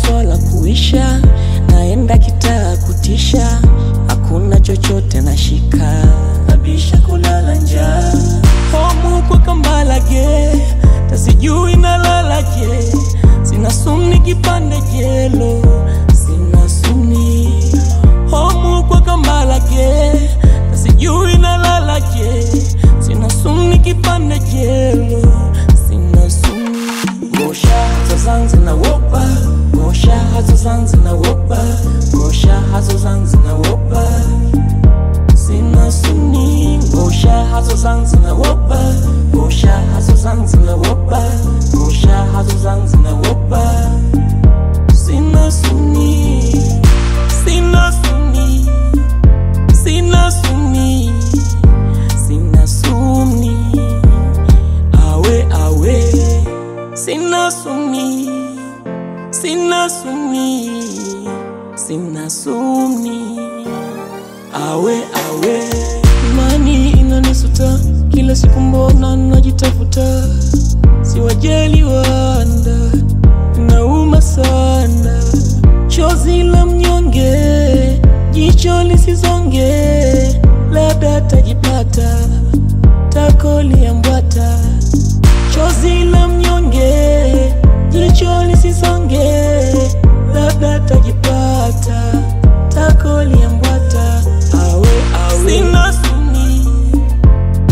swala kuisha, naenda kitaa kutisha, hakuna chochote nashika, nabisha kulala njaa. Homu kwa kambalage, tasijui nalalaje, sina suni kipande jelo, sina suni. Homu kwa kambalage, tasijui nalalaje, sina suni kipande jelo, sina suni. Gosha hazo zangu na wopa, gosha hazo zangu na wopa, gosha hazo zangu na wopa, sina suni. Gosha hazo zangu na wopa, gosha hazo zangu na wopa, gosha hazo zangu na wopa, sina suni. Sina suni, sina suni, sina suni. Awe awe, sina suni, sina suni, sina suni. Awe awe, imani inanisuta, kila siku mbona najitafuta, siwajali wanda, inauma sana. Chozi la mnyonge, jicho lisizonge, labda tajipata, tako liambwata. Chozi la mnyonge, jicho lisizonge, labda tajipata, tako liambwata. Awe awe, sina suni,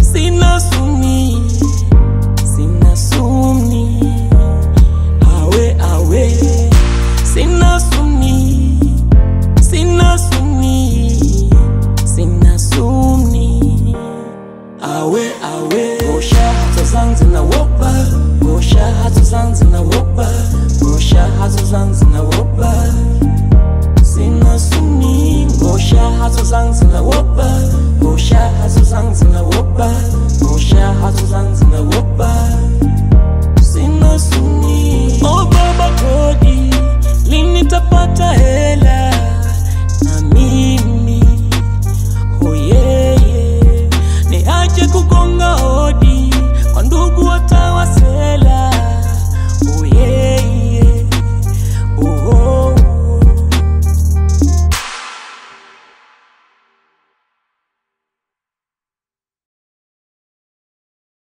sina suni, sina suni. Awe awe, sina suni, sina suni, sina suni. Awe awe, gosha hazo zangu na wopa, gosha hazo zangu na wopa, gosha hazo zangu na wopa, sina suni. Gosha hazo zangu na